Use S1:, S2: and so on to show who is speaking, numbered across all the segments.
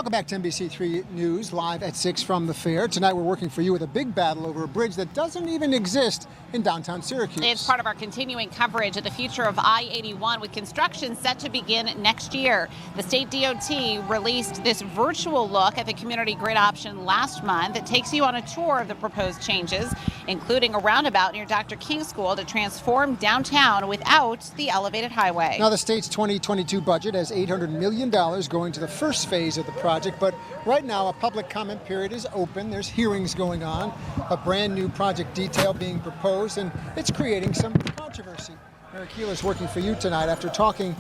S1: Welcome back to NBC3 News, live at 6 from the fair. Tonight we're working for you with a big battle over a bridge that doesn't even exist in downtown Syracuse.
S2: It's part of our continuing coverage of the future of I-81, with construction set to begin next year. The state DOT released this virtual look at the community grid option last month. It takes you on a tour of the proposed changes, including a roundabout near Dr. King School to transform downtown without the elevated highway.
S1: Now, the state's 2022 budget has $800 million going to the first phase of the project, but right now a public comment period is open. There's hearings going on, a brand new project detail being proposed, and it's creating some controversy. Eric Keeler's working for you tonight after talking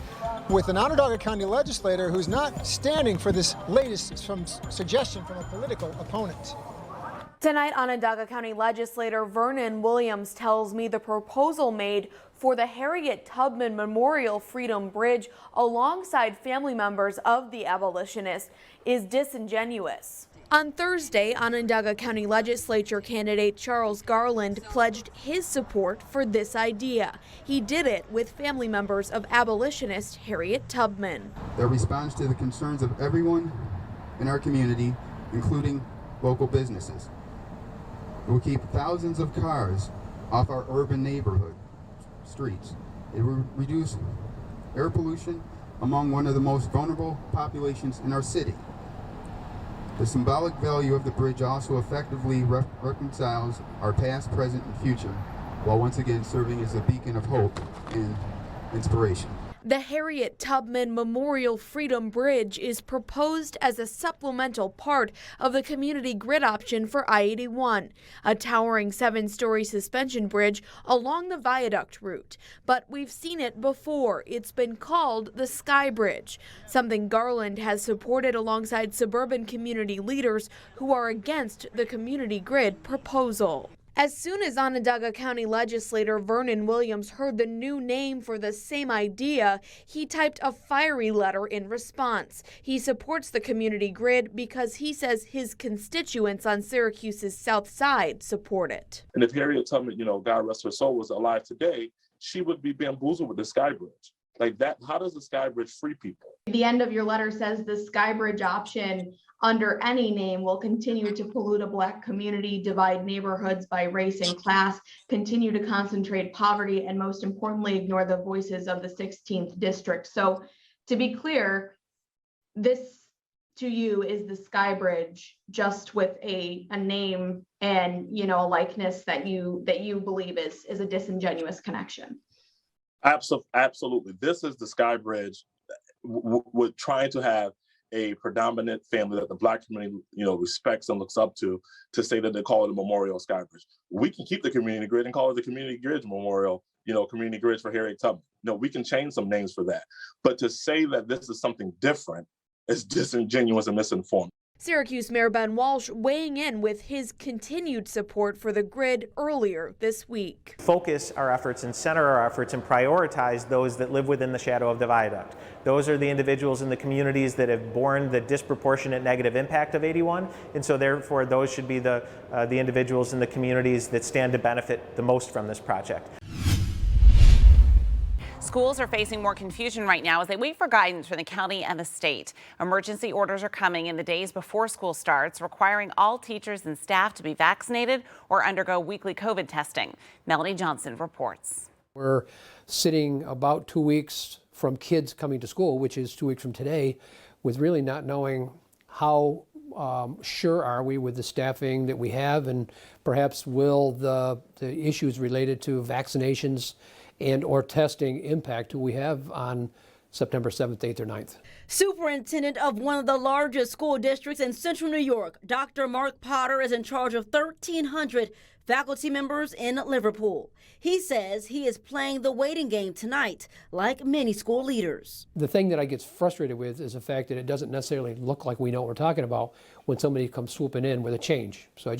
S1: with an Onondaga County legislator who's not standing for this latest suggestion from a political opponent.
S3: Tonight, Onondaga County Legislator Vernon Williams tells me the proposal made for the Harriet Tubman Memorial Freedom Bridge alongside family members of the abolitionists is disingenuous. On Thursday, Onondaga County Legislature candidate Charles Garland pledged his support for this idea. He did it with family members of abolitionist Harriet Tubman.
S4: That responds to the concerns of everyone in our community, including local businesses. It will keep thousands of cars off our urban neighborhood streets. It will reduce air pollution among one of the most vulnerable populations in our city. The symbolic value of the bridge also effectively reconciles our past, present, and future, while once again serving as a beacon of hope and inspiration.
S3: The Harriet Tubman Memorial Freedom Bridge is proposed as a supplemental part of the community grid option for I-81, a towering 7-story suspension bridge along the viaduct route. But we've seen it before. It's been called the Sky Bridge, something Garland has supported alongside suburban community leaders who are against the community grid proposal. As soon as Onondaga County Legislator Vernon Williams heard the new name for the same idea, he typed a fiery letter in response. He supports the community grid because he says his constituents on Syracuse's south side support it.
S5: And if Harriet Tubman, God rest her soul, was alive today, she would be bamboozled with the Sky Bridge. Like that, how does the Sky Bridge free people?
S6: The end of your letter says the Sky Bridge option under any name will continue to pollute a Black community, divide neighborhoods by race and class, continue to concentrate poverty, and most importantly, ignore the voices of the 16th district. So to be clear, this to you is the Sky Bridge, just with a name and a likeness that you believe is a disingenuous connection.
S5: Absolutely. This is the Sky Bridge. We're trying to have a predominant family that the Black community, respects and looks up to say that they call it a Memorial Sky Bridge. We can keep the community grid and call it the Community Grid Memorial, Community Grids for Harriet Tubman. We can change some names for that. But to say that this is something different is disingenuous and misinformed.
S3: Syracuse Mayor Ben Walsh weighing in with his continued support for the grid earlier this week.
S7: Focus our efforts and center our efforts and prioritize those that live within the shadow of the viaduct. Those are the individuals in the communities that have borne the disproportionate negative impact of 81, and so therefore those should be the individuals in the communities that stand to benefit the most from this project.
S2: Schools are facing more confusion right now as they wait for guidance from the county and the state. Emergency orders are coming in the days before school starts, requiring all teachers and staff to be vaccinated or undergo weekly COVID testing. Melanie Johnson reports.
S8: We're sitting about 2 weeks from kids coming to school, which is 2 weeks from today, with really not knowing how sure are we with the staffing that we have, and perhaps will the issues related to vaccinations and or testing impact who we have on September 7th, 8th, or 9th.
S9: Superintendent of one of the largest school districts in central New York, Dr. Mark Potter, is in charge of 1,300 faculty members in Liverpool. He says he is playing the waiting game tonight, like many school leaders.
S8: The thing that I get frustrated with is the fact that it doesn't necessarily look like we know what we're talking about when somebody comes swooping in with a change. So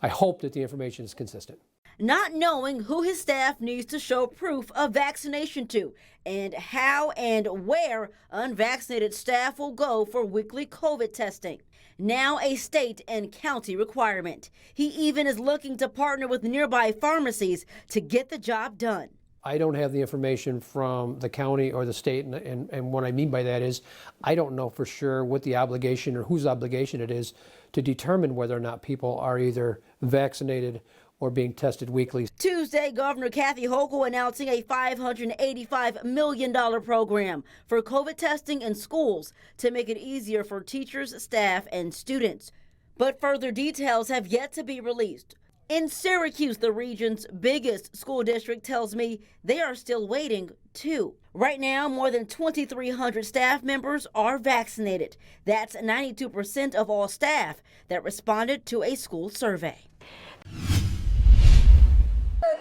S8: I hope that the information is consistent.
S9: Not knowing who his staff needs to show proof of vaccination to, and how and where unvaccinated staff will go for weekly COVID testing. Now a state and county requirement. He even is looking to partner with nearby pharmacies to get the job done.
S8: I don't have the information from the county or the state, and what I mean by that is I don't know for sure what the obligation or whose obligation it is to determine whether or not people are either vaccinated or being tested weekly.
S9: Tuesday, Governor Kathy Hochul announcing a $585 million program for COVID testing in schools to make it easier for teachers, staff, and students. But further details have yet to be released. In Syracuse, the region's biggest school district tells me they are still waiting, too. Right now, more than 2,300 staff members are vaccinated. That's 92% of all staff that responded to a school survey.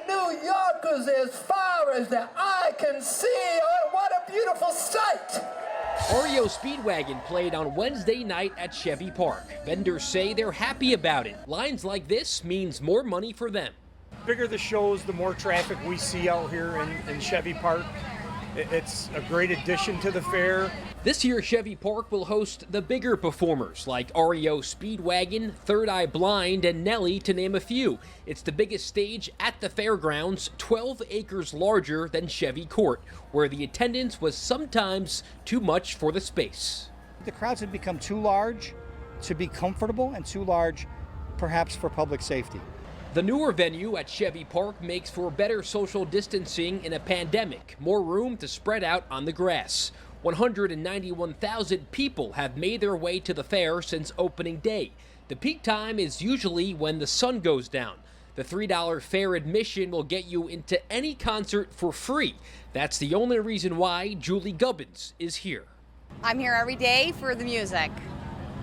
S10: New Yorkers as far as the eye can see. Oh, what a beautiful sight!
S11: REO Speedwagon played on Wednesday night at Chevy Park. Vendors say they're happy about it. Lines like this means more money for them.
S12: The bigger the shows, the more traffic we see out here in Chevy Park. It's a great addition to the fair.
S11: This year, Chevy Park will host the bigger performers like REO Speedwagon, Third Eye Blind, and Nelly, to name a few. It's the biggest stage at the fairgrounds, 12 acres larger than Chevy Court, where the attendance was sometimes too much for the space.
S13: The crowds had become too large to be comfortable and too large perhaps for public safety.
S11: The newer venue at Chevy Park makes for better social distancing in a pandemic, more room to spread out on the grass. 191,000 people have made their way to the fair since opening day. The peak time is usually when the sun goes down. The $3 fair admission will get you into any concert for free. That's the only reason why Julie Gubbins is here.
S14: I'm here every day for the music.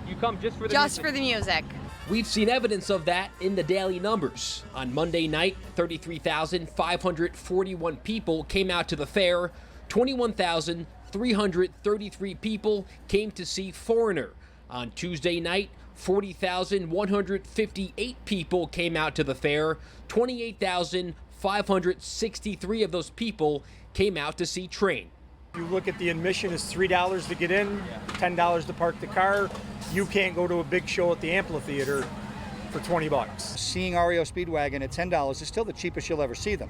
S11: You come just for the
S14: Just
S11: music?
S14: for the music.
S11: We've seen evidence of that in the daily numbers. On Monday night, 33,541 people came out to the fair. 21,333 people came to see Foreigner. On Tuesday night, 40,158 people came out to the fair. 28,563 of those people came out to see Train.
S12: You look at the admission is $3 to get in, $10 to park the car. You can't go to a big show at the amphitheater for $20.
S13: Seeing REO Speedwagon at $10 is still the cheapest you'll ever see them.